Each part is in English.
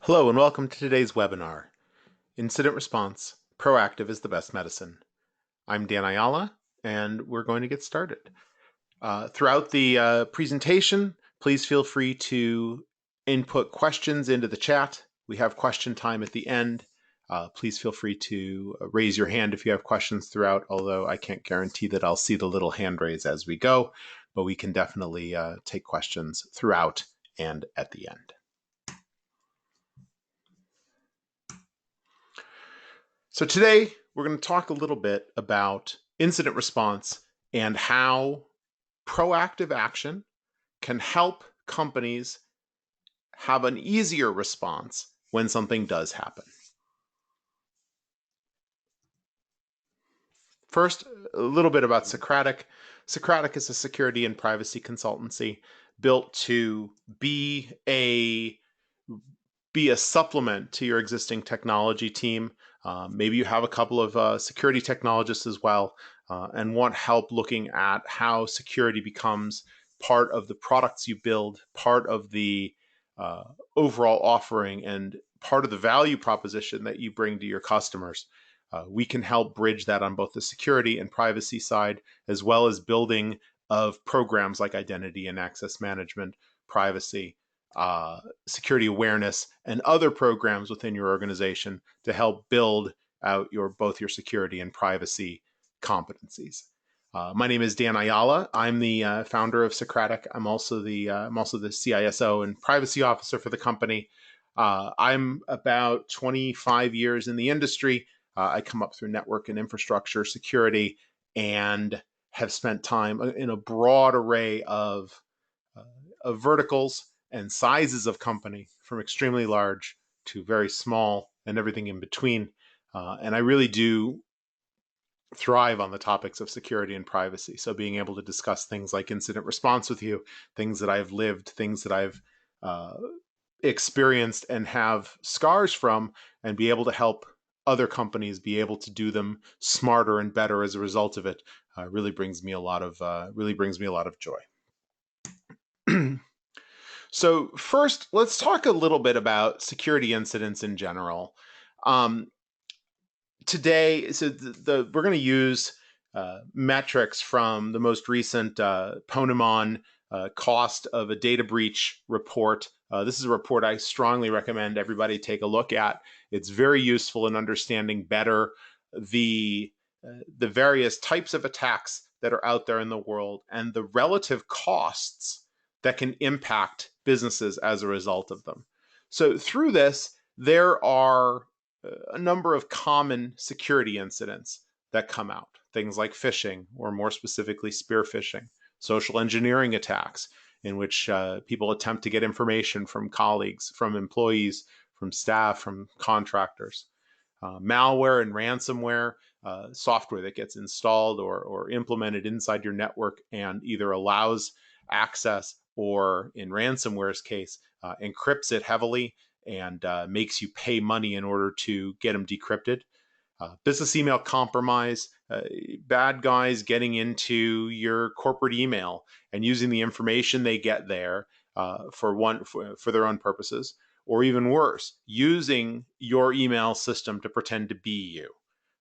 Hello and welcome to today's webinar, Incident Response, Proactive is the Best Medicine. I'm Dan Ayala and we're going to get started. Throughout the presentation, please feel free to input questions into the chat. We have question time at the end. Please feel free to raise your hand if you have questions throughout, although I can't guarantee that I'll see the little hand raise as we go, but we can definitely take questions throughout and at the end. So today we're going to talk a little bit about incident response and how proactive action can help companies have an easier response when something does happen. First, a little bit about Secratic. Secratic is a security and privacy consultancy built to be a supplement to your existing technology team. Maybe you have a couple of security technologists as well and want help looking at how security becomes part of the products you build, part of the overall offering, and part of the value proposition that you bring to your customers. We can help bridge that on both the security and privacy side, as well as building of programs like identity and access management, privacy, security awareness, and other programs within your organization to help build out both your security and privacy competencies. My name is Dan Ayala. I'm the founder of Secratic. I'm also the CISO and privacy officer for the company. I'm about 25 years in the industry. I come up through network and infrastructure security and have spent time in a broad array of verticals and sizes of company, from extremely large to very small and everything in between. And I really do thrive on the topics of security and privacy. So being able to discuss things like incident response with you, things that I've lived, things that I've experienced and have scars from, and be able to help other companies be able to do them smarter and better as a result of it, really brings me a lot of joy. So first, let's talk a little bit about security incidents in general. Today, so we're going to use metrics from the most recent Ponemon cost of a data breach report. This is a report I strongly recommend everybody take a look at. It's very useful in understanding better the various types of attacks that are out there in the world and the relative costs that can impact businesses as a result of them. So through this, there are a number of common security incidents that come out. Things like phishing, or more specifically spear phishing, social engineering attacks, in which people attempt to get information from colleagues, from employees, from staff, from contractors. Malware and ransomware, software that gets installed or implemented inside your network and either allows access or, in ransomware's case, encrypts it heavily and makes you pay money in order to get them decrypted. Business email compromise, bad guys getting into your corporate email and using the information they get there for their own purposes, or even worse, using your email system to pretend to be you,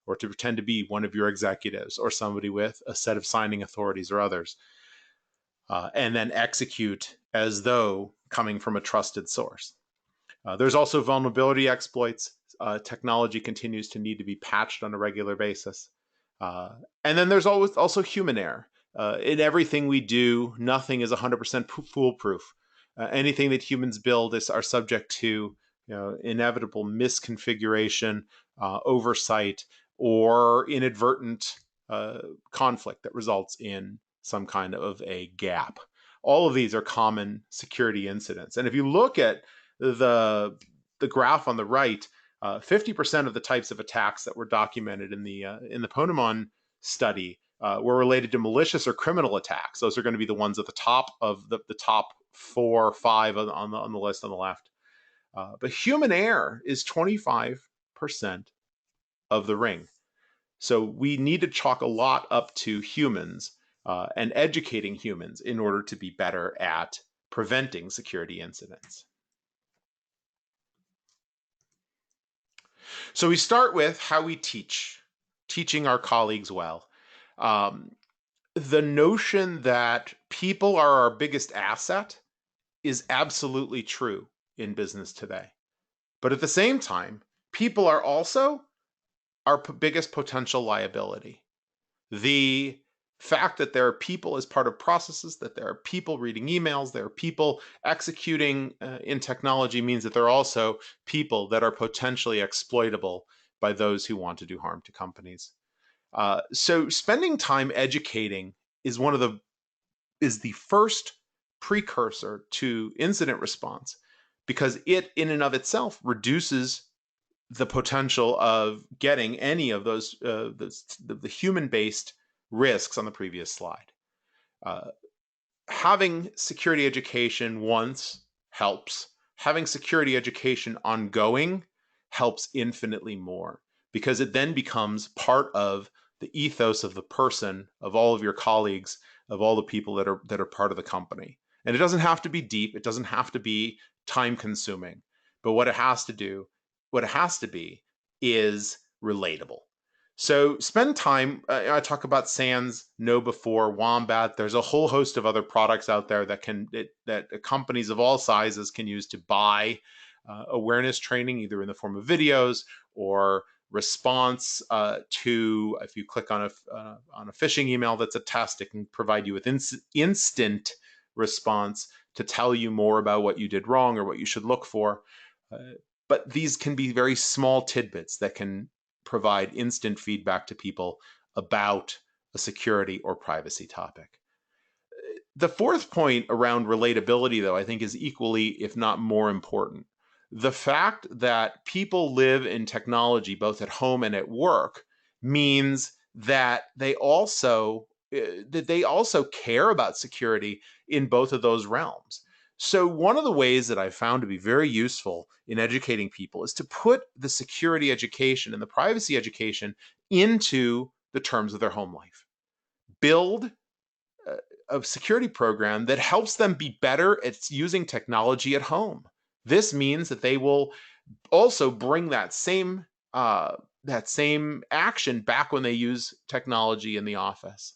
or to pretend to be one of your executives or somebody with a set of signing authorities or others, and then execute as though coming from a trusted source. There's also vulnerability exploits. Technology continues to need to be patched on a regular basis. And then there's always also human error. In everything we do, nothing is 100% foolproof. Anything that humans build are subject to inevitable misconfiguration, oversight, or inadvertent conflict that results in some kind of a gap. All of these are common security incidents. And if you look at the graph on the right, 50% of the types of attacks that were documented in the Ponemon study were related to malicious or criminal attacks. Those are going to be the ones at the top of the top 4 or 5 on the list on the left. But human error is 25% of the ring. So we need to chalk a lot up to humans and educating humans in order to be better at preventing security incidents. So we start with how we teach, teaching our colleagues well. Um, the notion that people are our biggest asset is absolutely true in business today. But at the same time, people are also our biggest potential liability. The fact that there are people as part of processes, that there are people reading emails, there are people executing in technology means that there are also people that are potentially exploitable by those who want to do harm to companies. So spending time educating is the first precursor to incident response, because it in and of itself reduces the potential of getting any of those the human-based risks on the previous slide. Uh, Having security education once helps. Having security education ongoing helps infinitely more, because it then becomes part of the ethos of the person, of all of your colleagues, of all the people that are part of the company. And it doesn't have to be deep. It doesn't have to be time consuming. But what it has to do, what it has to be, is relatable. So spend time. I talk about SANS, Know Before, Wombat. There's a whole host of other products out there that companies of all sizes can use to buy awareness training, either in the form of videos or response to. If you click on a phishing email that's a test, it can provide you with instant response to tell you more about what you did wrong or what you should look for. But these can be very small tidbits that can provide instant feedback to people about a security or privacy topic. The fourth point around relatability, though, I think is equally, if not more important. The fact that people live in technology both at home and at work means that they also care about security in both of those realms. So one of the ways that I've found to be very useful in educating people is to put the security education and the privacy education into the terms of their home life. Build a security program that helps them be better at using technology at home. This means that they will also bring that same action back when they use technology in the office.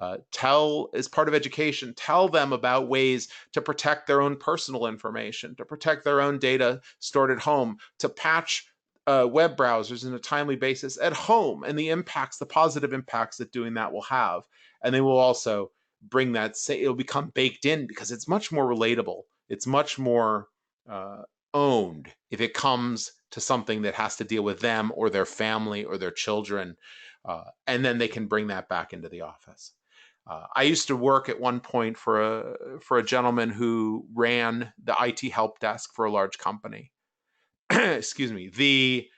As part of education, tell them about ways to protect their own personal information, to protect their own data stored at home, to patch web browsers in a timely basis at home, and the positive impacts that doing that will have. And they will also bring that, it'll become baked in because it's much more relatable. It's much more owned if it comes to something that has to deal with them or their family or their children, and then they can bring that back into the office. I used to work at one point for a gentleman who ran the IT help desk for a large company. Excuse me.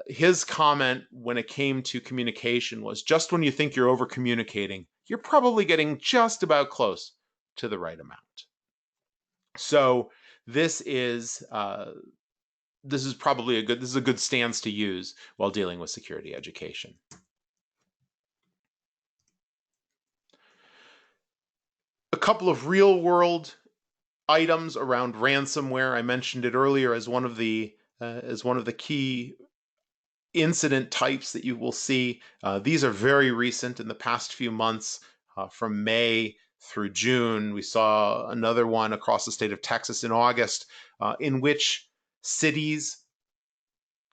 His comment when it came to communication was, just when you think you're over communicating, you're probably getting just about close to the right amount. So this is probably a good stance to use while dealing with security education. A couple of real world items around ransomware. I mentioned it earlier as one of the key incident types that you will see. These are very recent in the past few months. From May through June, we saw another one across the state of Texas in August, in which cities,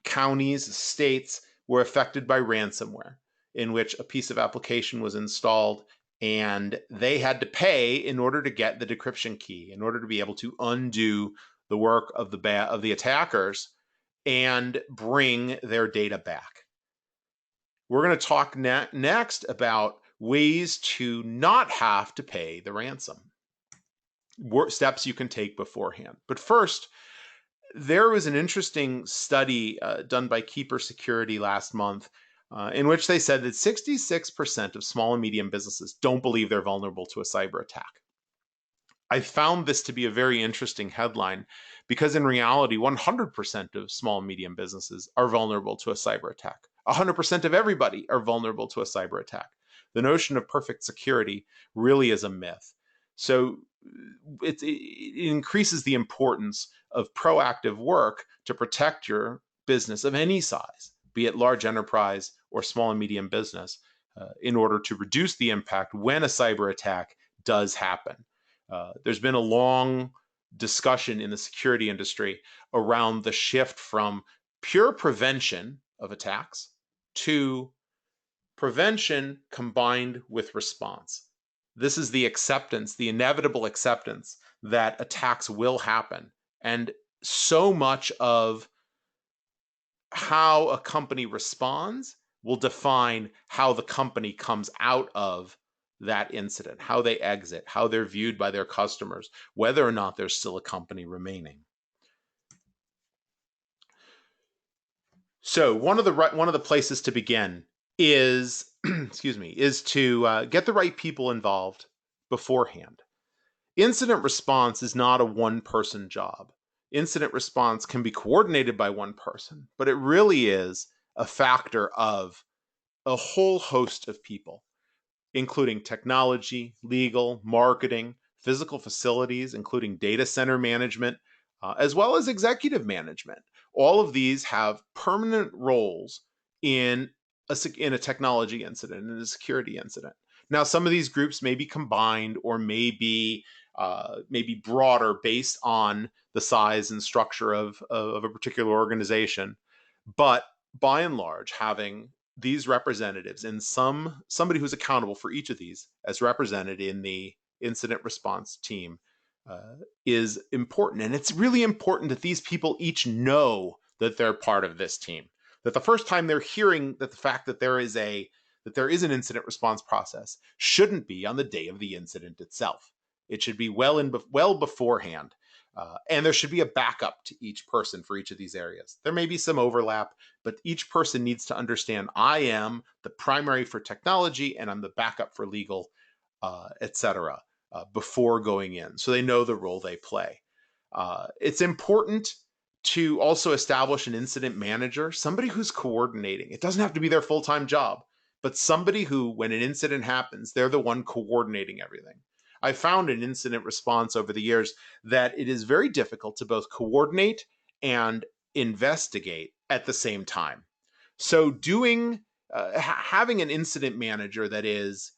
counties, states were affected by ransomware, in which a piece of application was installed and they had to pay in order to get the decryption key, in order to be able to undo the work of the attackers and bring their data back. We're going to talk next about ways to not have to pay the ransom, steps you can take beforehand. But first, there was an interesting study done by Keeper Security last month in which they said that 66% of small and medium businesses don't believe they're vulnerable to a cyber attack. I found this to be a very interesting headline because in reality, 100% of small and medium businesses are vulnerable to a cyber attack. 100% of everybody are vulnerable to a cyber attack. The notion of perfect security really is a myth. So it increases the importance of proactive work to protect your business of any size, be it large enterprise or small and medium business, in order to reduce the impact when a cyber attack does happen. There's been a long discussion in the security industry around the shift from pure prevention of attacks to prevention combined with response. This is the acceptance, the inevitable acceptance that attacks will happen. And so much of how a company responds will define how the company comes out of that incident, how they exit, how they're viewed by their customers, whether or not there's still a company remaining. So one of the places to begin is excuse me, is to get the right people involved beforehand. Incident response is not a one-person job. Incident response can be coordinated by one person, but it really is a factor of a whole host of people, including technology, legal, marketing, physical facilities, including data center management, as well as executive management. All of these have permanent roles in a technology incident, in a security incident. Now, some of these groups may be combined or may be broader based on the size and structure of a particular organization. But by and large, having these representatives and somebody who's accountable for each of these as represented in the incident response team is important. And it's really important that these people each know that they're part of this team. That the first time they're hearing that the fact that there is an incident response process shouldn't be on the day of the incident itself. It should be well beforehand. And there should be a backup to each person for each of these areas. There may be some overlap, but each person needs to understand I am the primary for technology and I'm the backup for legal, etc. Before going in, so they know the role they play. It's important to also establish an incident manager, somebody who's coordinating. It doesn't have to be their full-time job, but somebody who, when an incident happens, they're the one coordinating everything. I found in incident response over the years that it is very difficult to both coordinate and investigate at the same time. So having an incident manager that is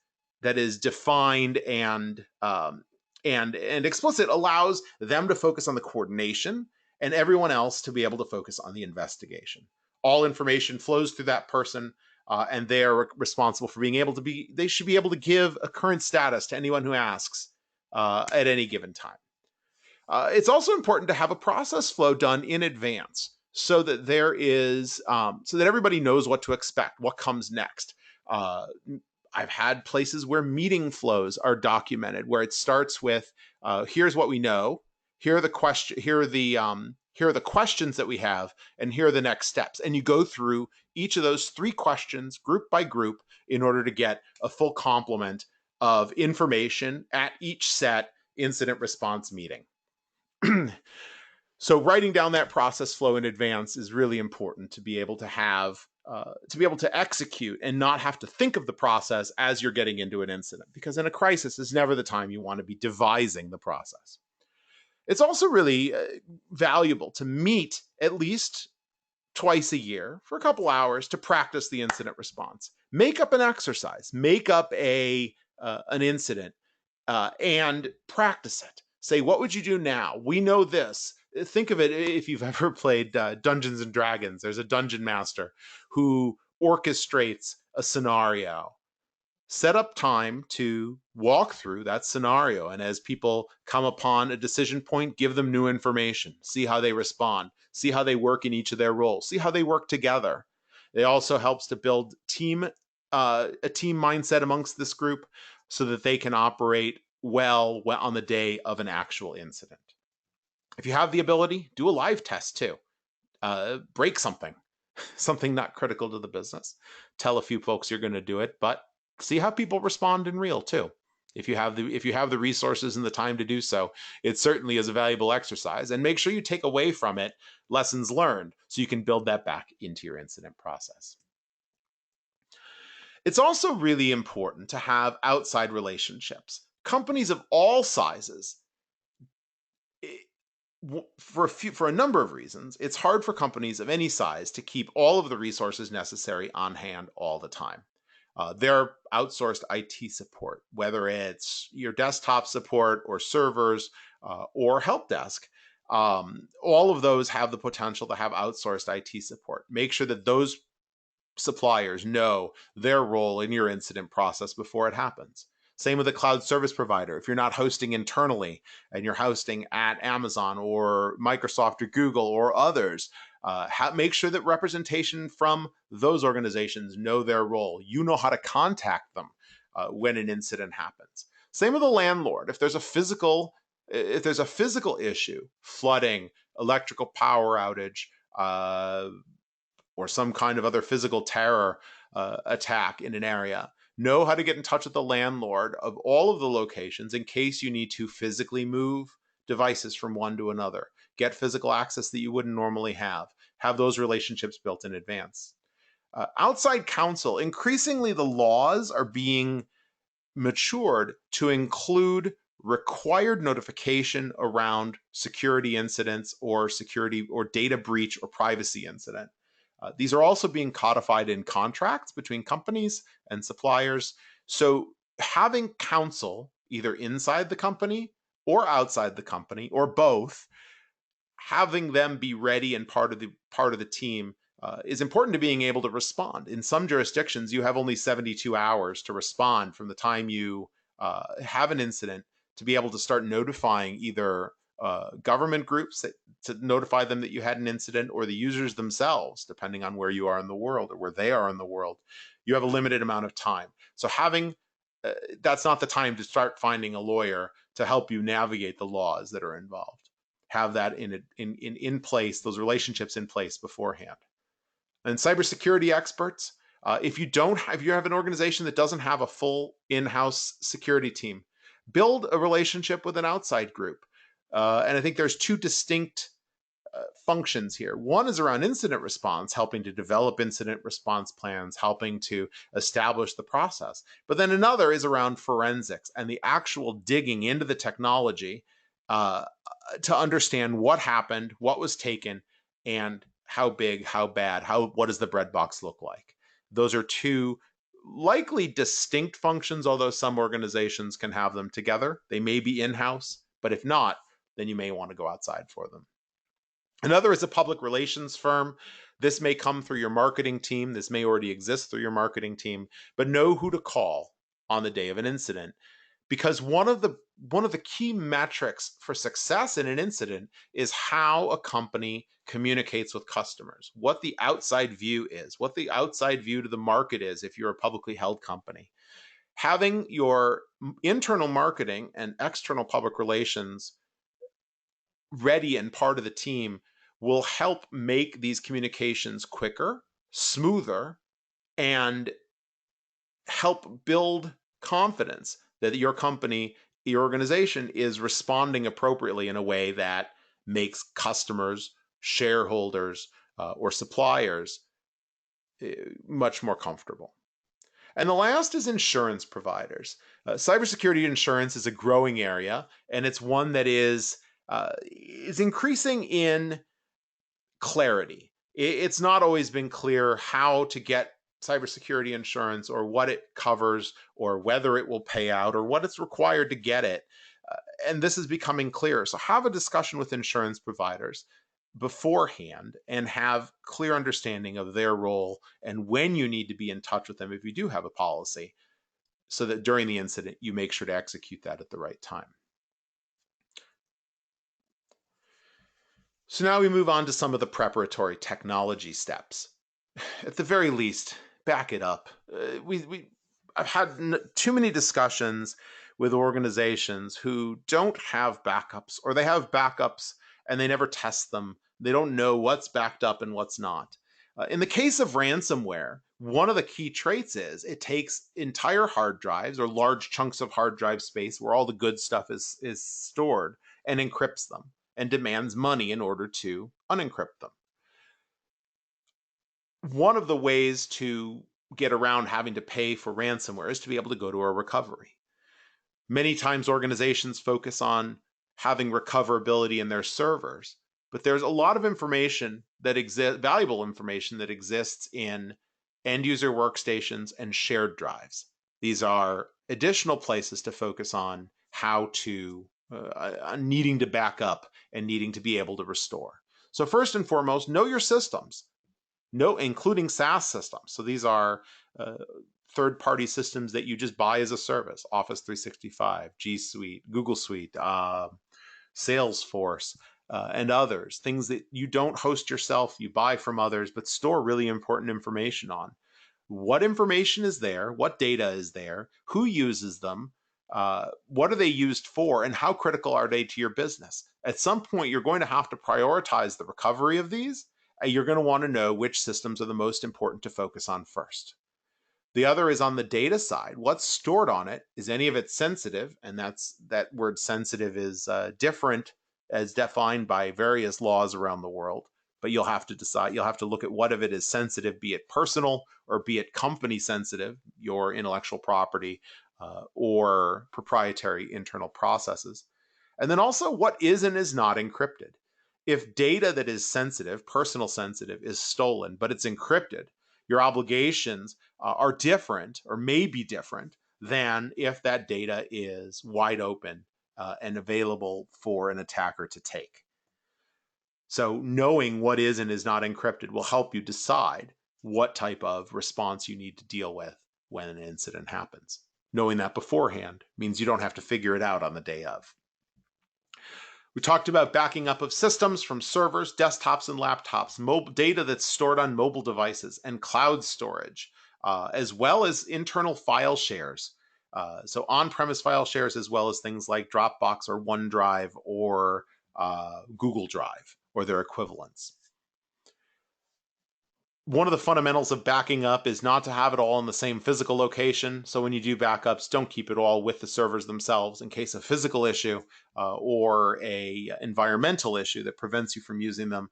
defined and explicit allows them to focus on the coordination and everyone else to be able to focus on the investigation. All information flows through that person, and they are responsible for they should be able to give a current status to anyone who asks at any given time. It's also important to have a process flow done in advance so that so that everybody knows what to expect, what comes next. I've had places where meeting flows are documented, where it starts with, here's what we know, here are the questions that we have, and here are the next steps. And you go through each of those 3 questions group by group in order to get a full complement of information at each set incident response meeting. So writing down that process flow in advance is really important to be able to execute and not have to think of the process as you're getting into an incident, because in a crisis is never the time you want to be devising the process. It's also really valuable to meet at least twice a year for a couple hours to practice the incident response. Make up an exercise, make up an incident, and practice it. Say, what would you do now? We know this. Think of it if you've ever played Dungeons and Dragons. There's a dungeon master who orchestrates a scenario. Set up time to walk through that scenario. And as people come upon a decision point, give them new information. See how they respond. See how they work in each of their roles. See how they work together. It also helps to build a team mindset amongst this group so that they can operate well on the day of an actual incident. If you have the ability, do a live test too. Break something not critical to the business. Tell a few folks you're going to do it, but see how people respond in real too. If you have the resources and the time to do so, it certainly is a valuable exercise. And make sure you take away from it lessons learned so you can build that back into your incident process. It's also really important to have outside relationships. Companies of all sizes for a number of reasons, it's hard for companies of any size to keep all of the resources necessary on hand all the time. Their outsourced IT support, whether it's your desktop support or servers or help desk, all of those have the potential to have outsourced IT support. Make sure that those suppliers know their role in your incident process before it happens. Same with a cloud service provider. If you're not hosting internally and you're hosting at Amazon or Microsoft or Google or others, make sure that representation from those organizations know their role. You know how to contact them when an incident happens. Same with the landlord. If there's a physical issue, flooding, electrical power outage, or some kind of other physical terror attack in an area, know how to get in touch with the landlord of all of the locations in case you need to physically move devices from one to another, get physical access that you wouldn't normally have those relationships built in advance. Outside counsel, increasingly the laws are being matured to include required notification around security incidents or security or data breach or privacy incident. These are also being codified in contracts between companies and suppliers. So having counsel either inside the company or outside the company or both, having them be ready and part of the team is important to being able to respond. In some jurisdictions, you have only 72 hours to respond from the time you have an incident to be able to start notifying either government groups to notify them that you had an incident, or the users themselves, depending on where you are in the world or where they are in the world. You have a limited amount of time. So that's not the time to start finding a lawyer to help you navigate the laws that are involved. Have that in place, those relationships in place beforehand. And cybersecurity experts, if you have an organization that doesn't have a full in-house security team, build a relationship with an outside group. And I think there's two distinct functions here. One is around incident response, helping to develop incident response plans, helping to establish the process. But then another is around forensics and the actual digging into the technology to understand what happened, what was taken, and how big, how bad, what does the breadbox look like? Those are two likely distinct functions, although some organizations can have them together. They may be in-house, but if not, then you may want to go outside for them. Another is a public relations firm. This may come through your marketing team. This may already exist through your marketing team, but know who to call on the day of an incident. Because one of the key metrics for success in an incident is how a company communicates with customers, what the outside view is, what the outside view to the market is if you're a publicly held company. Having your internal marketing and external public relations ready and part of the team will help make these communications quicker, smoother, and help build confidence that your company, your organization is responding appropriately in a way that makes customers, shareholders, or suppliers much more comfortable. And the last is insurance providers. Cybersecurity insurance is a growing area, and it's one that is increasing in clarity. It's not always been clear how to get cybersecurity insurance, or what it covers, or whether it will pay out, or what it's required to get it. And this is becoming clearer. So have a discussion with insurance providers beforehand and have clear understanding of their role and when you need to be in touch with them if you do have a policy, so that during the incident you make sure to execute that at the right time. So now we move on to some of the preparatory technology steps. At the very least, back it up. I've had too many discussions with organizations who don't have backups, or they have backups and they never test them. They don't know what's backed up and what's not. In the case of ransomware, one of the key traits is it takes entire hard drives or large chunks of hard drive space where all the good stuff is stored, and encrypts them and demands money in order to unencrypt them. One of the ways to get around having to pay for ransomware is to be able to go to a recovery. Many times organizations focus on having recoverability in their servers. But there's a lot of information that exists, valuable information that exists in end user workstations and shared drives. These are additional places to focus on how to needing to back up and needing to be able to restore. So first and foremost, know your systems, including SaaS systems. So these are third-party systems that you just buy as a service: Office 365, G Suite, Google Suite, Salesforce, and others. Things that you don't host yourself, you buy from others, but store really important information on. What information is there? What data is there? Who uses them? What are they used for? And how critical are they to your business? At some point, you're going to have to prioritize the recovery of these. You're going to want to know which systems are the most important to focus on first. The other is on the data side. What's stored on it? Is any of it sensitive? And that word sensitive is different as defined by various laws around the world. But you'll have to decide, you'll have to look at what of it is sensitive, be it personal or be it company sensitive, your intellectual property or proprietary internal processes. And then also what is and is not encrypted. If data that is sensitive, personal sensitive, is stolen, but it's encrypted, your obligations are different or may be different than if that data is wide open and available for an attacker to take. So knowing what is and is not encrypted will help you decide what type of response you need to deal with when an incident happens. Knowing that beforehand means you don't have to figure it out on the day of. We talked about backing up of systems from servers, desktops, and laptops, mobile data that's stored on mobile devices, and cloud storage, as well as internal file shares. So on-premise file shares, as well as things like Dropbox or OneDrive or Google Drive or their equivalents. One of the fundamentals of backing up is not to have it all in the same physical location. So when you do backups, don't keep it all with the servers themselves in case of physical issue or a environmental issue that prevents you from using them.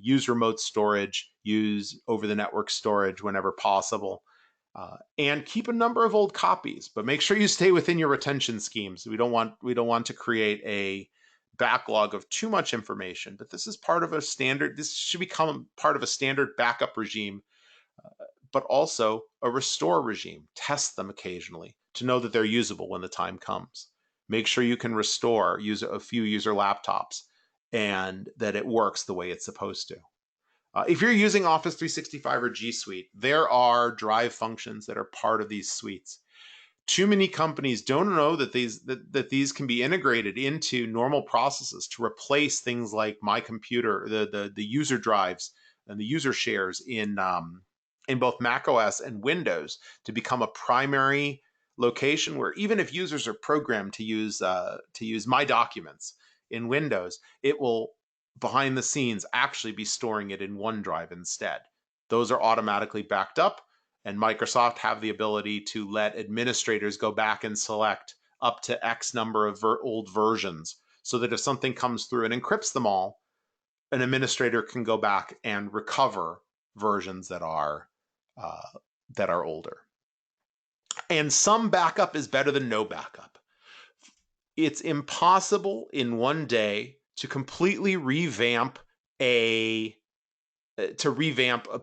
Use remote storage, use over-the-network storage whenever possible. And keep a number of old copies, but make sure you stay within your retention schemes. We don't want to create a backlog of too much information, but this is part of a standard. This should become part of a standard backup regime, but also a restore regime. Test them occasionally to know that they're usable when the time comes. Make sure you can restore, use a few user laptops, and that it works the way it's supposed to. If you're using Office 365 or G Suite, there are drive functions that are part of these suites. Too many companies don't know that these can be integrated into normal processes to replace things like my computer, the user drives and the user shares in both macOS and Windows to become a primary location where even if users are programmed to use My Documents in Windows, it will behind the scenes actually be storing it in OneDrive instead. Those are automatically backed up. And Microsoft have the ability to let administrators go back and select up to X number of old versions so that if something comes through and encrypts them all, an administrator can go back and recover versions that are older. And some backup is better than no backup. It's impossible in one day to completely revamp a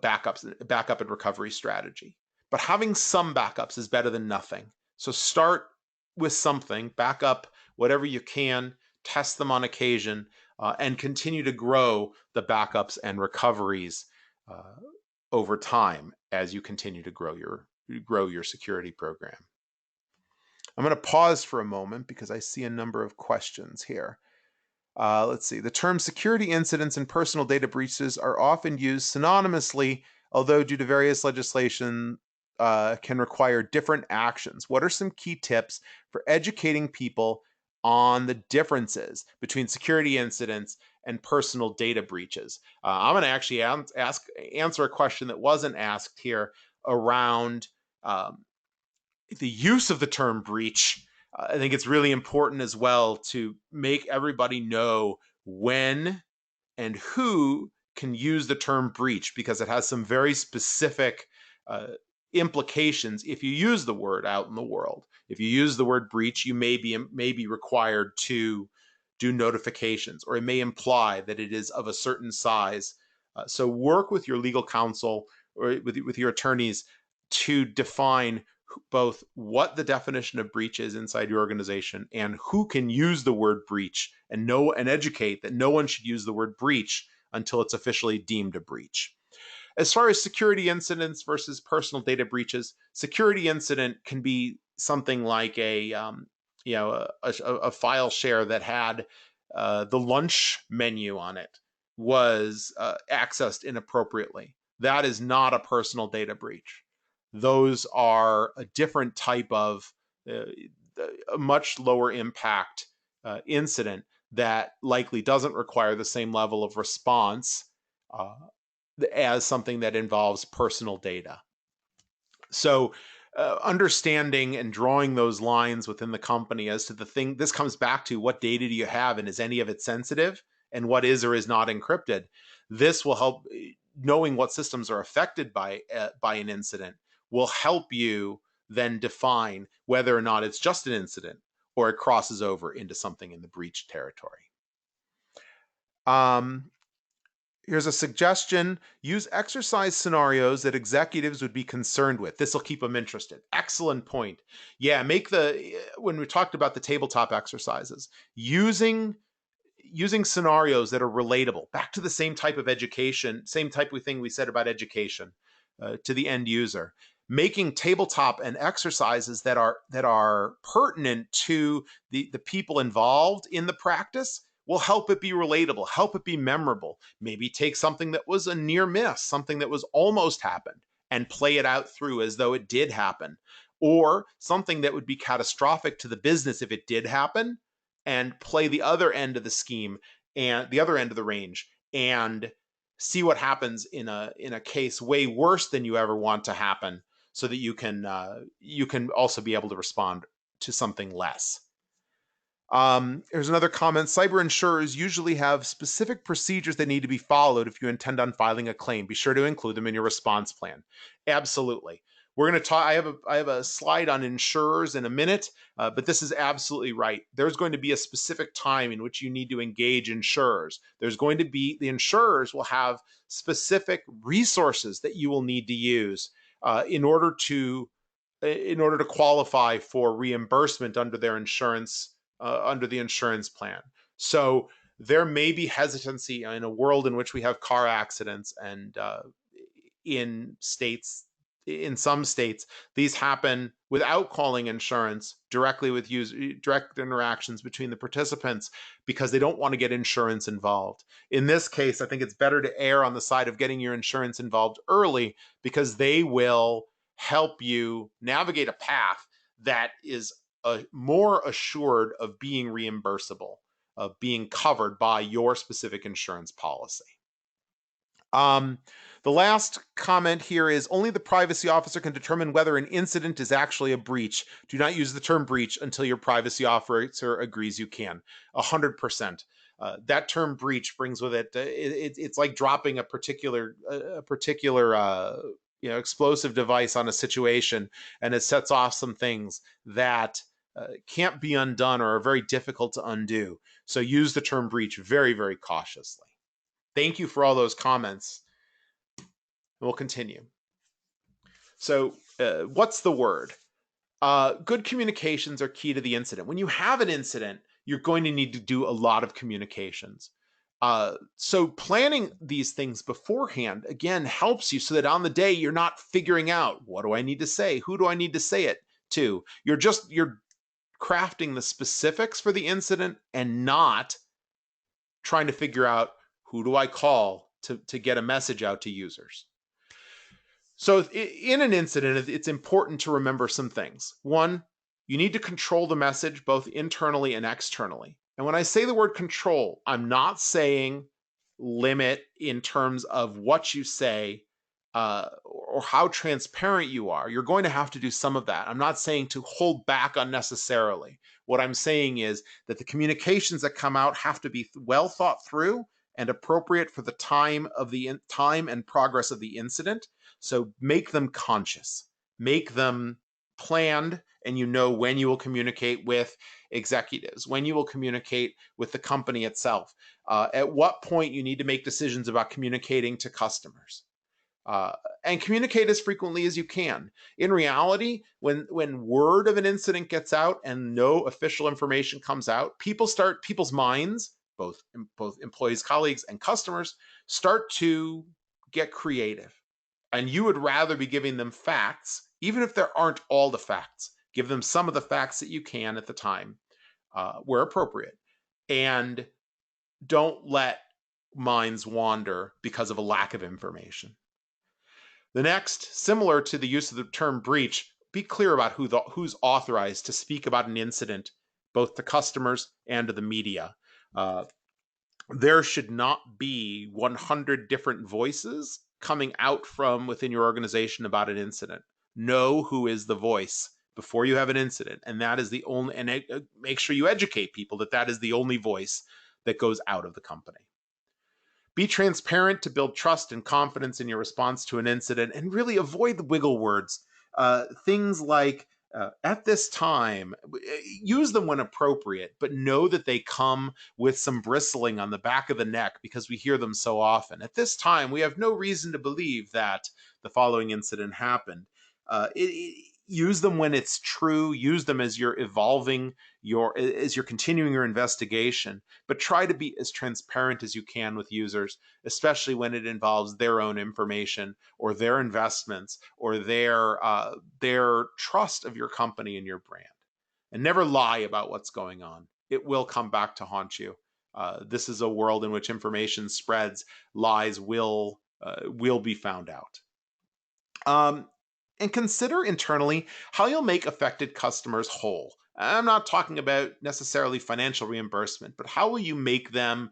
backup and recovery strategy. But having some backups is better than nothing. So start with something, back up whatever you can, test them on occasion, and continue to grow the backups and recoveries over time as you continue to grow your security program. I'm going to pause for a moment because I see a number of questions here. Let's see. The term security incidents and personal data breaches are often used synonymously, although due to various legislation can require different actions. What are some key tips for educating people on the differences between security incidents and personal data breaches? I'm going to actually answer a question that wasn't asked here around the use of the term breach. I think it's really important as well to make everybody know when and who can use the term breach, because it has some very specific implications if you use the word out in the world. If you use the word breach, you may be required to do notifications, or it may imply that it is of a certain size. So work with your legal counsel or with your attorneys to define both what the definition of breach is inside your organization and who can use the word breach, and know and educate that no one should use the word breach until it's officially deemed a breach. As far as security incidents versus personal data breaches, security incident can be something like a file share that had the lunch menu on it was accessed inappropriately. That is not a personal data breach. Those are a different type of a much lower impact incident that likely doesn't require the same level of response as something that involves personal data. So understanding and drawing those lines within the company as to the thing, this comes back to what data do you have and is any of it sensitive and what is or is not encrypted. This will help. Knowing what systems are affected by an incident will help you then define whether or not it's just an incident or it crosses over into something in the breach territory. Here's a suggestion. Use exercise scenarios that executives would be concerned with. This will keep them interested. Excellent point. Yeah, when we talked about the tabletop exercises, using scenarios that are relatable, back to the same type of education, same type of thing we said about education to the end user. Making tabletop and exercises that are pertinent to the people involved in the practice will help it be relatable, help it be memorable. Maybe take something that was a near miss, something that was almost happened, and play it out through as though it did happen. Or something that would be catastrophic to the business if it did happen, and play the other end of the scheme and the other end of the range and see what happens in a case way worse than you ever want to happen, so that you can also be able to respond to something less. Here's another comment. Cyber insurers usually have specific procedures that need to be followed if you intend on filing a claim. Be sure to include them in your response plan. Absolutely. We're going to talk. I have a slide on insurers in a minute, but this is absolutely right. There's going to be a specific time in which you need to engage insurers. The insurers will have specific resources that you will need to use in order to qualify for reimbursement under their insurance. Under the insurance plan. So there may be hesitancy in a world in which we have car accidents, and in some states, these happen without calling insurance, directly with direct interactions between the participants, because they don't want to get insurance involved. In this case, I think it's better to err on the side of getting your insurance involved early, because they will help you navigate a path that is more assured of being reimbursable, of being covered by your specific insurance policy. The last comment here is only the privacy officer can determine whether an incident is actually a breach. Do not use the term breach until your privacy officer agrees you can. 100%. That term breach brings with it, it's like dropping a particular explosive device on a situation, and it sets off some things that can't be undone or are very difficult to undo. So use the term breach very, very cautiously. Thank you for all those comments. We'll continue. So what's the word? Good communications are key to the incident. When you have an incident, you're going to need to do a lot of communications. So planning these things beforehand, again, helps you so that on the day you're not figuring out, what do I need to say? Who do I need to say it to? You're crafting the specifics for the incident and not trying to figure out, who do I call to get a message out to users. So in an incident, it's important to remember some things. One, you need to control the message both internally and externally. And when I say the word control, I'm not saying limit in terms of what you say or how transparent you are. You're going to have to do some of that. I'm not saying to hold back unnecessarily. What I'm saying is that the communications that come out have to be well thought through and appropriate for the time and progress of the incident. So make them conscious. Make them planned, and you know when you will communicate with executives, when you will communicate with the company itself, at what point you need to make decisions about communicating to customers. Uh, and communicate as frequently as you can. In reality, when word of an incident gets out and no official information comes out, people's minds, both employees, colleagues, and customers, start to get creative. And you would rather be giving them facts, even if there aren't all the facts. Give them some of the facts that you can at the time, where appropriate, and don't let minds wander because of a lack of information. The next, similar to the use of the term breach, be clear about who's authorized to speak about an incident, both to customers and to the media. Uh, there should not be 100 different voices coming out from within your organization about an incident. Know who is the voice before you have an incident, and that is the only. And make sure you educate people that that is the only voice that goes out of the company. Be transparent to build trust and confidence in your response to an incident, and really avoid the wiggle words. Things like, at this time, use them when appropriate, but know that they come with some bristling on the back of the neck because we hear them so often. At this time, we have no reason to believe that the following incident happened. Use them when it's true. Use them as you're as you're continuing your investigation, but try to be as transparent as you can with users, especially when it involves their own information or their investments or their trust of your company and your brand. And never lie about what's going on. It will come back to haunt you. This is a world in which information spreads. Lies will be found out. And consider internally how you'll make affected customers whole. I'm not talking about necessarily financial reimbursement, but how will you make them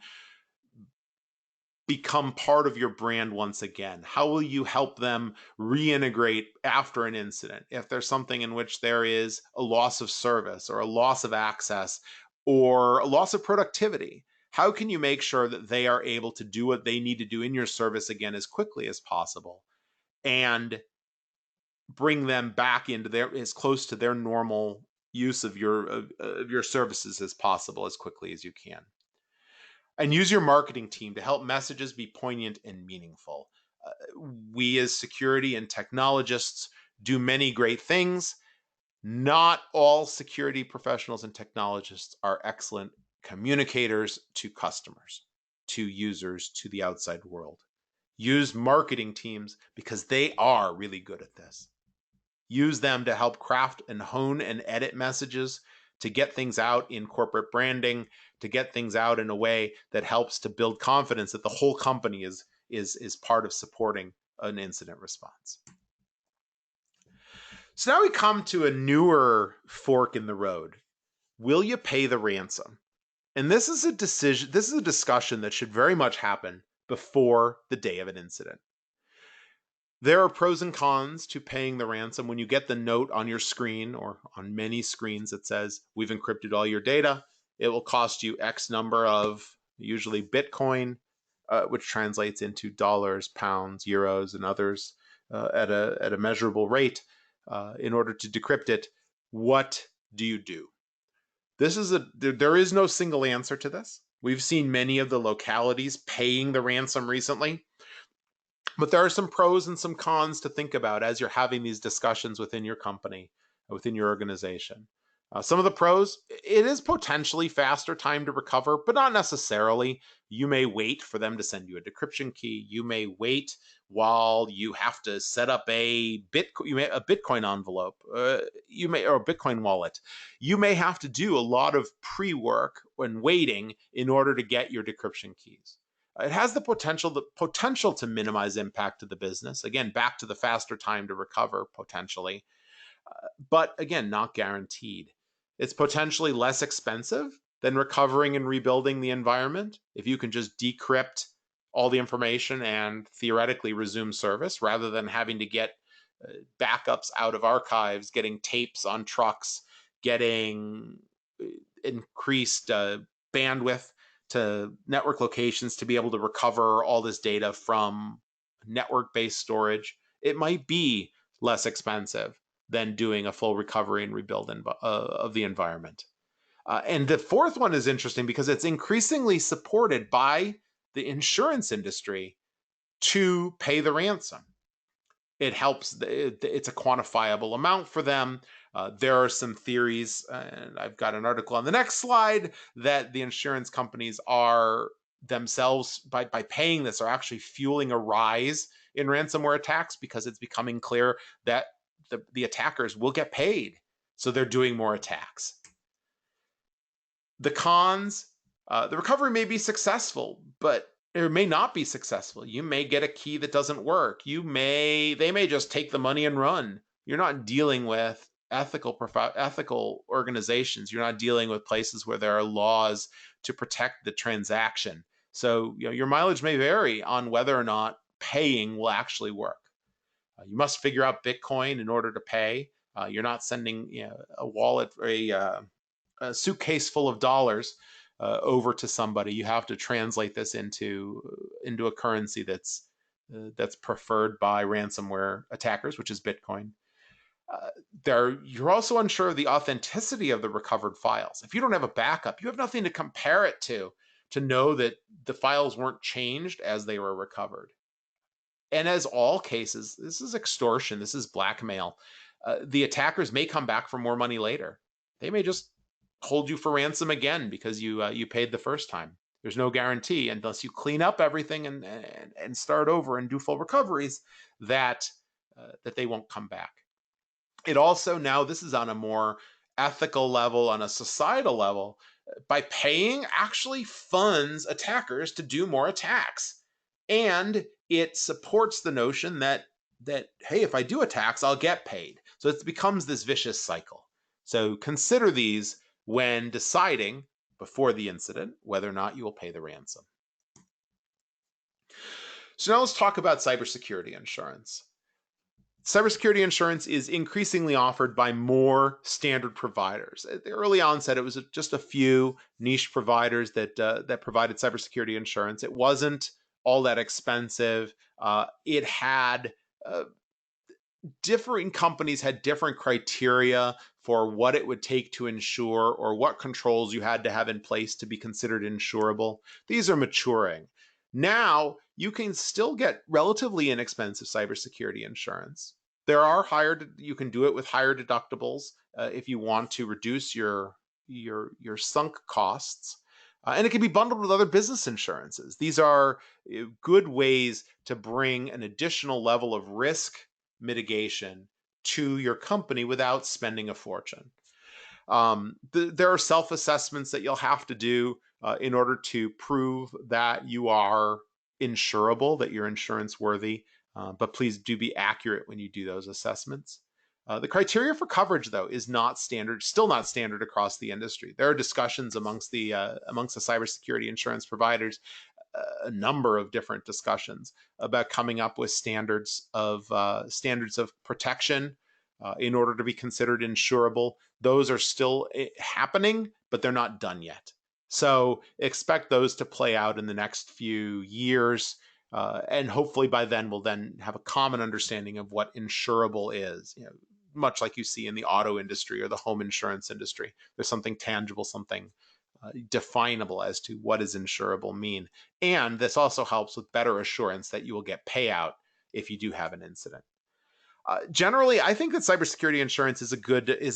become part of your brand once again? How will you help them reintegrate after an incident? If there's something in which there is a loss of service or a loss of access or a loss of productivity, how can you make sure that they are able to do what they need to do in your service again as quickly as possible, and bring them back into as close to their normal use of your services as possible as quickly as you can? And use your marketing team to help messages be poignant and meaningful. We as security and technologists do many great things. Not all security professionals and technologists are excellent communicators to customers, to users, to the outside world. Use marketing teams because they are really good at this. Use them to help craft and hone and edit messages, to get things out in corporate branding, to get things out in a way that helps to build confidence that the whole company is part of supporting an incident response. So now we come to a newer fork in the road. Will you pay the ransom? And this is a discussion that should very much happen before the day of an incident. There are pros and cons to paying the ransom. When you get the note on your screen or on many screens that says, we've encrypted all your data, it will cost you X number of, usually Bitcoin, which translates into dollars, pounds, euros, and others at a measurable rate in order to decrypt it. What do you do? There is no single answer to this. We've seen many of the localities paying the ransom recently. But there are some pros and some cons to think about as you're having these discussions within your company, within your organization. Some of the pros, it is potentially faster time to recover, but not necessarily. You may wait for them to send you a decryption key. You may wait while you have to set up a Bitcoin envelope. Or a Bitcoin wallet. You may have to do a lot of pre-work when waiting in order to get your decryption keys. It has the potential to minimize impact to the business. Again, back to the faster time to recover, potentially. But again, not guaranteed. It's potentially less expensive than recovering and rebuilding the environment if you can just decrypt all the information and theoretically resume service rather than having to get backups out of archives, getting tapes on trucks, getting increased bandwidth to network locations to be able to recover all this data from network-based storage. It might be less expensive, than doing a full recovery and rebuild of the environment. And the fourth one is interesting because it's increasingly supported by the insurance industry to pay the ransom. It helps, it's a quantifiable amount for them. There are some theories, and I've got an article on the next slide, that the insurance companies are themselves, by paying this, are actually fueling a rise in ransomware attacks because it's becoming clear that the attackers will get paid. So they're doing more attacks. The cons, the recovery may be successful, but it may not be successful. You may get a key that doesn't work. They may just take the money and run. You're not dealing with ethical organizations. You're not dealing with places where there are laws to protect the transaction. So your mileage may vary on whether or not paying will actually work. You must figure out Bitcoin in order to pay. You're not sending a wallet or a suitcase full of dollars over to somebody. You have to translate this into a currency that's preferred by ransomware attackers, which is Bitcoin. You're also unsure of the authenticity of the recovered files. If you don't have a backup, you have nothing to compare it to know that the files weren't changed as they were recovered. And as all cases, this is extortion, this is blackmail. The attackers may come back for more money later. They may just hold you for ransom again because you paid the first time. There's no guarantee unless you clean up everything and start over and do full recoveries that they won't come back. It also, now this is on a more ethical level, on a societal level, by paying actually funds attackers to do more attacks. And it supports the notion that hey, if I do attacks, I'll get paid. So it becomes this vicious cycle. So consider these when deciding before the incident whether or not you will pay the ransom. So now let's talk about cybersecurity insurance. Cybersecurity insurance is increasingly offered by more standard providers. At the early onset, it was just a few niche providers that provided cybersecurity insurance. It wasn't all that expensive. It had different companies had different criteria for what it would take to insure or what controls you had to have in place to be considered insurable. These are maturing. Now, you can still get relatively inexpensive cybersecurity insurance. You can do it with higher deductibles if you want to reduce your sunk costs. And it can be bundled with other business insurances. These are good ways to bring an additional level of risk mitigation to your company without spending a fortune. There are self-assessments that you'll have to do in order to prove that you are insurable, that you're insurance worthy, but please do be accurate when you do those assessments. The criteria for coverage, though, is still not standard across the industry. There are discussions amongst the cybersecurity insurance providers, a number of different discussions about coming up with standards of protection in order to be considered insurable. Those are still happening, but they're not done yet. So expect those to play out in the next few years. And hopefully by then we'll then have a common understanding of what insurable is. Much like you see in the auto industry or the home insurance industry, there's something tangible, something definable as to what does insurable mean. And this also helps with better assurance that you will get payout if you do have an incident. Generally, I think that cybersecurity insurance is a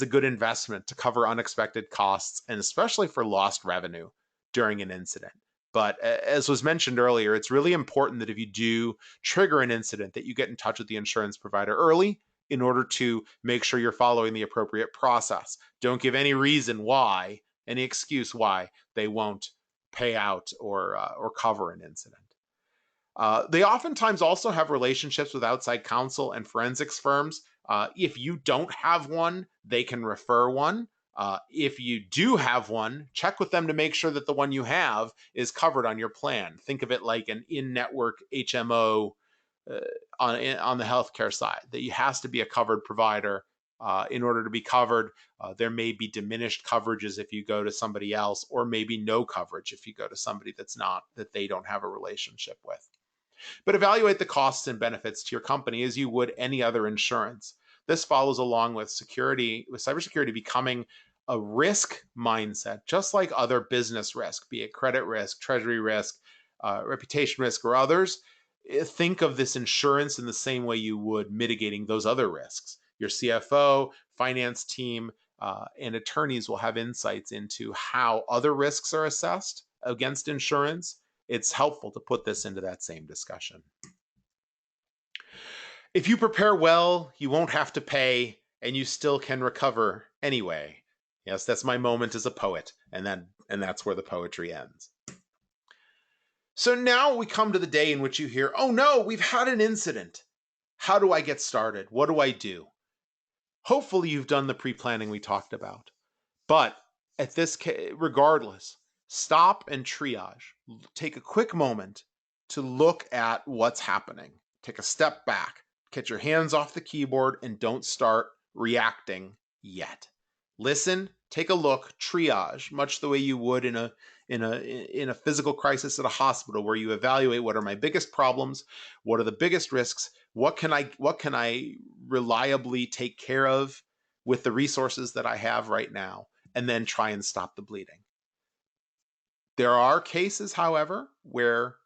good investment to cover unexpected costs, and especially for lost revenue during an incident. But as was mentioned earlier, it's really important that if you do trigger an incident, that you get in touch with the insurance provider early in order to make sure you're following the appropriate process. Don't give any reason why, any excuse why they won't pay out or cover an incident. They oftentimes also have relationships with outside counsel and forensics firms. If you don't have one, they can refer one. If you do have one, check with them to make sure that the one you have is covered on your plan. Think of it like an in-network HMO on the healthcare side, that you has to be a covered provider in order to be covered. There may be diminished coverages if you go to somebody else, or maybe no coverage if you go to somebody that they don't have a relationship with. But evaluate the costs and benefits to your company as you would any other insurance. This follows along with cybersecurity becoming a risk mindset, just like other business risk, be it credit risk, treasury risk, reputation risk, or others. Think of this insurance in the same way you would mitigating those other risks. Your CFO, finance team, and attorneys will have insights into how other risks are assessed against insurance. It's helpful to put this into that same discussion. If you prepare well, you won't have to pay, and you still can recover anyway. Yes, that's my moment as a poet, and that's where the poetry ends. So now we come to the day in which you hear, oh no, we've had an incident. How do I get started? What do I do? Hopefully you've done the pre-planning we talked about. But at this case, regardless, stop and triage. Take a quick moment to look at what's happening. Take a step back. Get your hands off the keyboard and don't start reacting yet. Listen, take a look, triage, much the way you would in a physical crisis at a hospital, where you evaluate what are my biggest problems, what are the biggest risks, what can I reliably take care of with the resources that I have right now, and then try and stop the bleeding. There are cases, however, where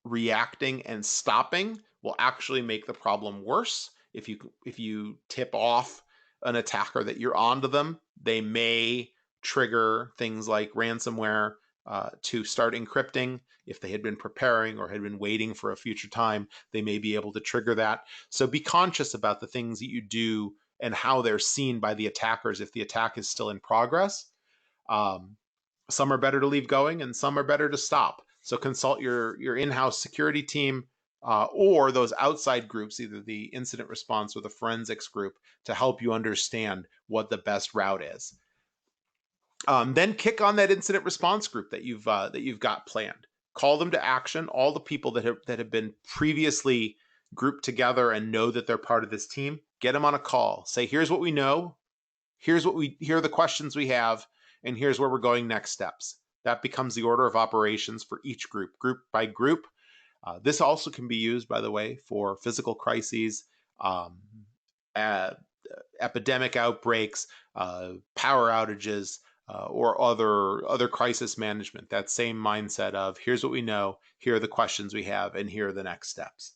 reacting and stopping will actually make the problem worse. If you tip off an attacker that you're onto them, they may trigger things like ransomware to start encrypting. If they had been preparing or had been waiting for a future time, they may be able to trigger that. So be conscious about the things that you do and how they're seen by the attackers if the attack is still in progress. Some are better to leave going and some are better to stop. So consult your in-house security team or those outside groups, either the incident response or the forensics group, to help you understand what the best route is. Then kick on that incident response group that you've got planned. Call them to action. All the people that have been previously grouped together and know that they're part of this team, get them on a call. Say, here's what we know. Here are the questions we have, and here's where we're going next steps. That becomes the order of operations for each group by group. This also can be used, by the way, for physical crises, epidemic outbreaks, power outages, or other crisis management. That same mindset of here's what we know, here are the questions we have, and here are the next steps.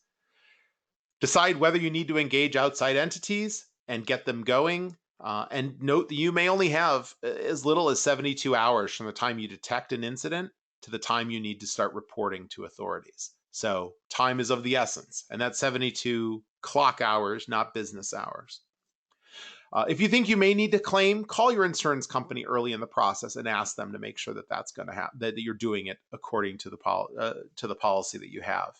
Decide whether you need to engage outside entities and get them going. And note that you may only have as little as 72 hours from the time you detect an incident to the time you need to start reporting to authorities. So time is of the essence, and that's 72 clock hours, not business hours. If you think you may need to claim, call your insurance company early in the process and ask them to make sure that that's going to happen, that you're doing it according to the policy that you have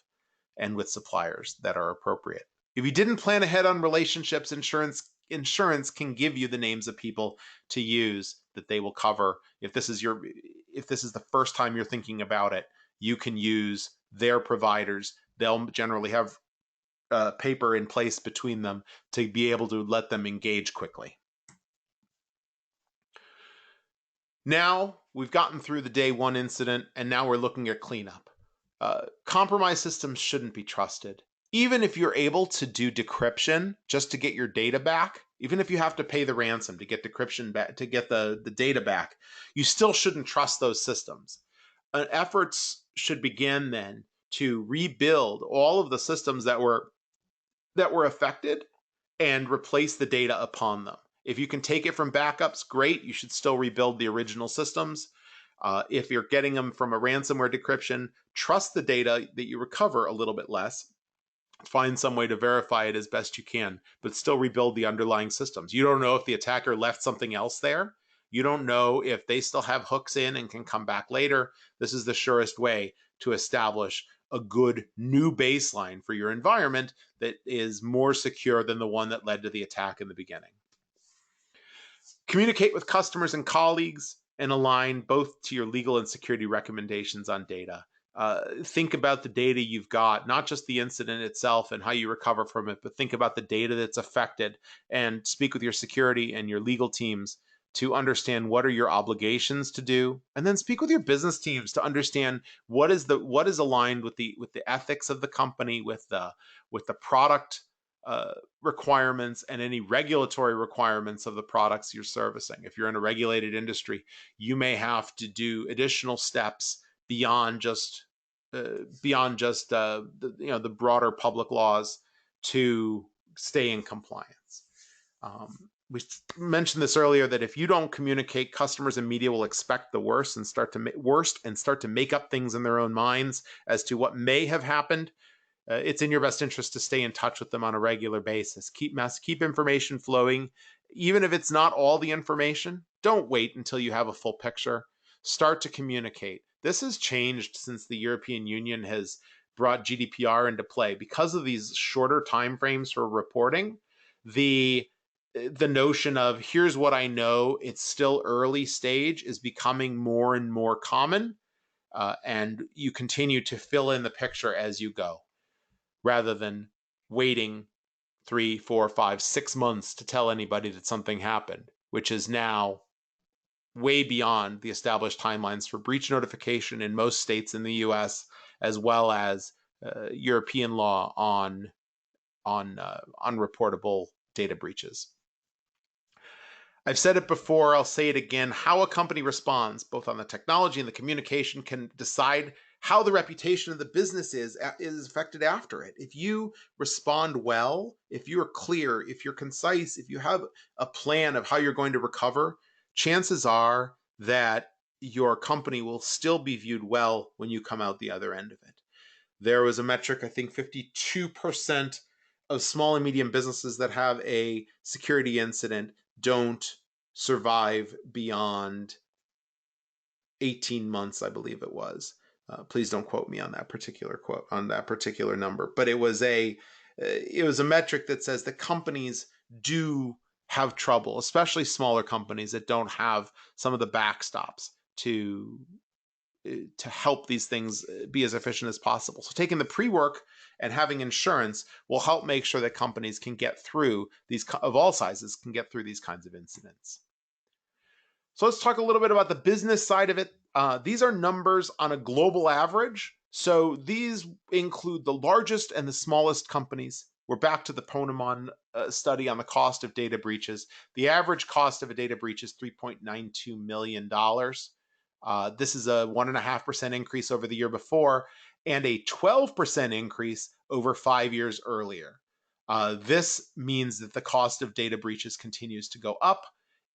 and with suppliers that are appropriate. If you didn't plan ahead on relationships, insurance can give you the names of people to use that they will cover. If this is the first time you're thinking about it, you can use their providers. They'll generally have paper in place between them to be able to let them engage quickly. Now we've gotten through the day one incident, and now we're looking at cleanup. Compromised systems shouldn't be trusted. Even if you're able to do decryption just to get your data back, even if you have to pay the ransom to get decryption back, to get the data back, you still shouldn't trust those systems. Efforts should begin then to rebuild all of the systems that were affected and replace the data upon them. If you can take it from backups, great. You should still rebuild the original systems. If you're getting them from a ransomware decryption, trust the data that you recover a little bit less. Find some way to verify it as best you can, but still rebuild the underlying systems. You don't know if the attacker left something else there. You don't know if they still have hooks in and can come back later. This is the surest way to establish a good new baseline for your environment that is more secure than the one that led to the attack in the beginning. Communicate with customers and colleagues and align both to your legal and security recommendations on data. Think about the data you've got, not just the incident itself and how you recover from it, but think about the data that's affected and speak with your security and your legal teams to understand what are your obligations to do, and then speak with your business teams to understand what is aligned with the ethics of the company, with the product requirements and any regulatory requirements of the products you're servicing. If you're in a regulated industry, you may have to do additional steps beyond just the broader public laws to stay in compliance. We mentioned this earlier, that if you don't communicate, customers and media will expect the worst and start to make up things in their own minds as to what may have happened. It's in your best interest to stay in touch with them on a regular basis. Keep information flowing, even if it's not all the information. Don't wait until you have a full picture. Start to communicate. This has changed since the European Union has brought GDPR into play. Because of these shorter timeframes for reporting, the notion of here's what I know, it's still early stage, is becoming more and more common, and you continue to fill in the picture as you go, rather than waiting 3, 4, 5, 6 months to tell anybody that something happened, which is now way beyond the established timelines for breach notification in most states in the US, as well as European law on unreportable data breaches. I've said it before, I'll say it again. How a company responds, both on the technology and the communication, can decide how the reputation of the business is affected after it. If you respond well, if you're clear, if you're concise, if you have a plan of how you're going to recover, chances are that your company will still be viewed well when you come out the other end of it. There was a metric, I think 52% of small and medium businesses that have a security incident don't survive beyond 18 months, I believe it was. Please don't quote me on that particular number, but it was a metric that says that companies do have trouble, especially smaller companies that don't have some of the backstops to help these things be as efficient as possible. So taking the pre-work and having insurance will help make sure that companies can get through these, of all sizes, can get through these kinds of incidents. So let's talk a little bit about the business side of it. These are numbers on a global average. So these include the largest and the smallest companies. We're back to the Ponemon study on the cost of data breaches. The average cost of a data breach is $3.92 million. This is a 1.5% increase over the year before, and a 12% increase over 5 years earlier. This means that the cost of data breaches continues to go up.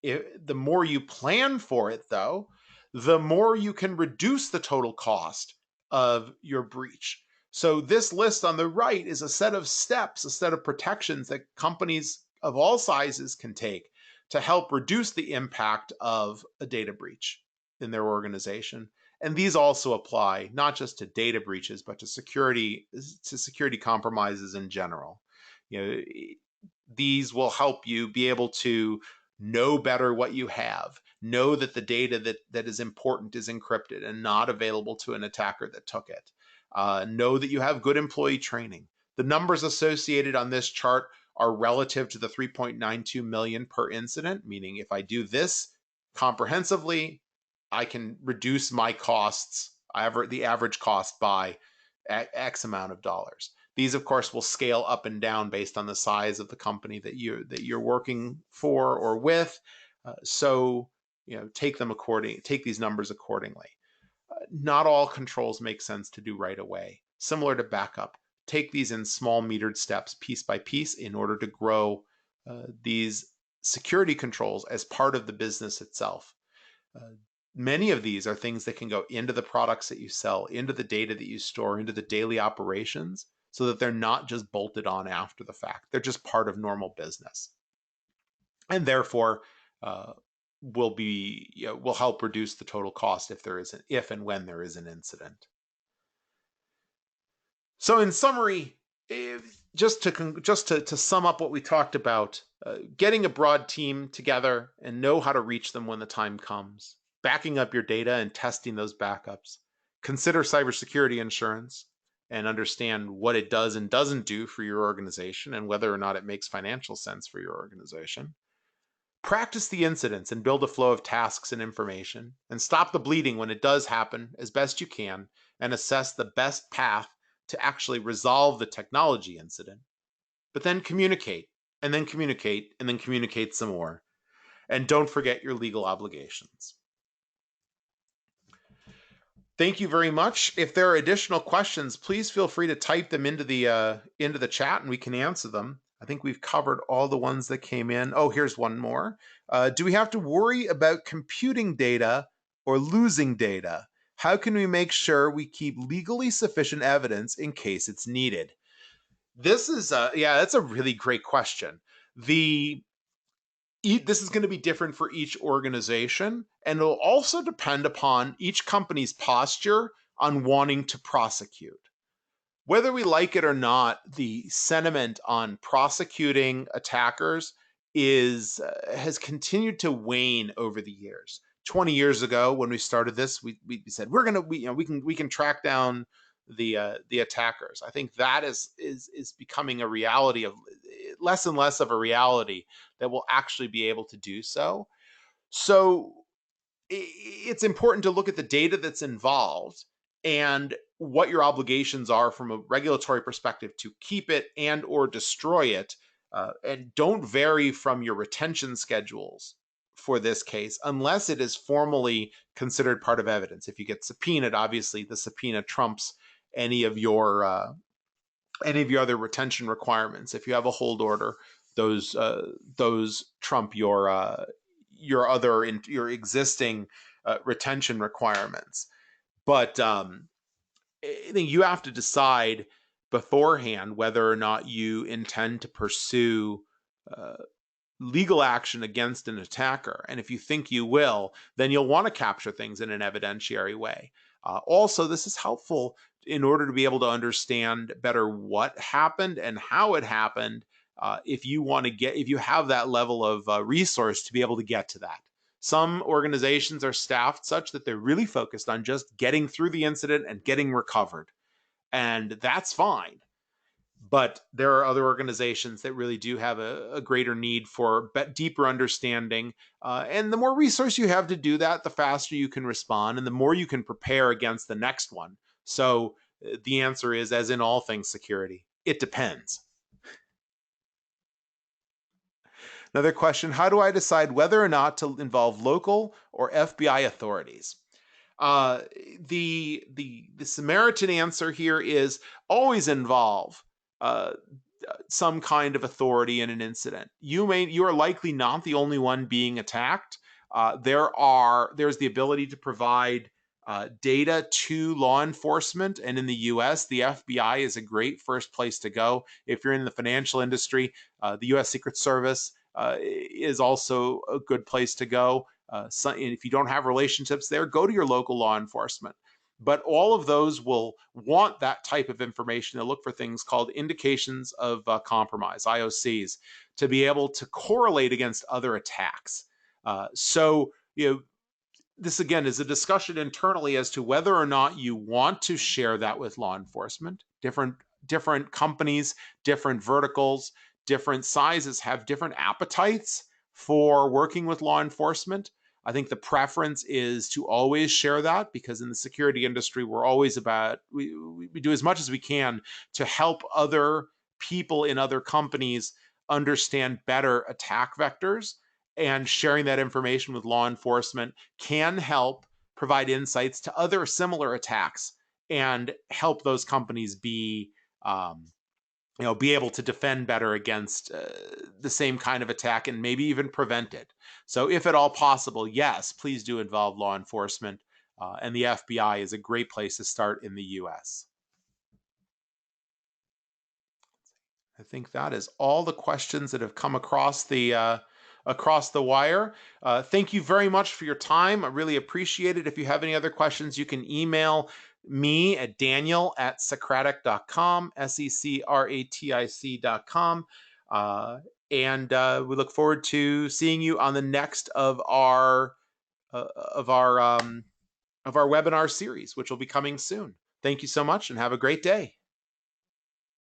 The more you plan for it, though, the more you can reduce the total cost of your breach. So this list on the right is a set of steps, a set of protections that companies of all sizes can take to help reduce the impact of a data breach in their organization. And these also apply not just to data breaches, but to security compromises in general. These will help you be able to know better what you have, know that the data that is important is encrypted and not available to an attacker that took it. Know that you have good employee training. The numbers associated on this chart are relative to the 3.92 million per incident, meaning if I do this comprehensively, I can reduce my costs, the average cost, by X amount of dollars. These, of course, will scale up and down based on the size of the company that you're working for or with. So take these numbers accordingly. Not all controls make sense to do right away. Similar to backup, take these in small metered steps, piece by piece, in order to grow these security controls as part of the business itself. Many of these are things that can go into the products that you sell, into the data that you store, into the daily operations, so that they're not just bolted on after the fact. They're just part of normal business, and therefore will help reduce the total cost if and when there is an incident. So in summary, just to sum up what we talked about, getting a broad team together and know how to reach them when the time comes, backing up your data and testing those backups, consider cybersecurity insurance and understand what it does and doesn't do for your organization and whether or not it makes financial sense for your organization. Practice the incidents and build a flow of tasks and information, and stop the bleeding when it does happen as best you can, and assess the best path to actually resolve the technology incident. but then communicate, and then communicate, and then communicate some more. And don't forget your legal obligations. Thank you very much. If there are additional questions, please feel free to type them into the chat, and we can answer them. I think we've covered all the ones that came in. Oh, here's one more. Do we have to worry about computing data or losing data? How can we make sure we keep legally sufficient evidence in case it's needed? This is yeah, that's a really great question. This is going to be different for each organization, and it'll also depend upon each company's posture on wanting to prosecute. Whether we like it or not, the sentiment on prosecuting attackers is has continued to wane over the years. 20 years ago, when we started this, we said we can track down the attackers. I think that is becoming a reality, of less and less of a reality, that we'll actually be able to do so. So it's important to look at the data that's involved and what your obligations are from a regulatory perspective to keep it and or destroy it, and don't vary from your retention schedules for this case unless it is formally considered part of evidence. If you get subpoenaed, obviously the subpoena trumps any of your other retention requirements. If you have a hold order, those trump your existing retention requirements. But I think you have to decide beforehand whether or not you intend to pursue legal action against an attacker. And if you think you will, then you'll want to capture things in an evidentiary way. Also, this is helpful in order to be able to understand better what happened and how it happened. If you have that level of resource to be able to get to that. Some organizations are staffed such that they're really focused on just getting through the incident and getting recovered. And that's fine. But there are other organizations that really do have a greater need for deeper understanding. And the more resource you have to do that, the faster you can respond and the more you can prepare against the next one. So the answer is, as in all things security, it depends. Another question: how do I decide whether or not to involve local or FBI authorities? The Samaritan answer here is always involve some kind of authority in an incident. You are likely not the only one being attacked. There's the ability to provide data to law enforcement, and in the U.S., the FBI is a great first place to go. If you're in the financial industry, the U.S. Secret Service is also a good place to go. If you don't have relationships there, go to your local law enforcement. But all of those will want that type of information. They'll look for things called indications of compromise, IOCs, to be able to correlate against other attacks. So, this again is a discussion internally as to whether or not you want to share that with law enforcement. Different companies, different verticals, different sizes have different appetites for working with law enforcement. I think the preference is to always share that, because in the security industry, we're always we do as much as we can to help other people in other companies understand better attack vectors, and sharing that information with law enforcement can help provide insights to other similar attacks and help those companies be able to defend better against the same kind of attack and maybe even prevent it. So if at all possible, yes, please do involve law enforcement, and the FBI is a great place to start in the US. I think that is all the questions that have come across the wire. Thank you very much for your time. I really appreciate it. If you have any other questions, you can email me at daniel@secratic.com, secratic.com. And we look forward to seeing you on the next of our webinar series, which will be coming soon. Thank you so much and have a great day.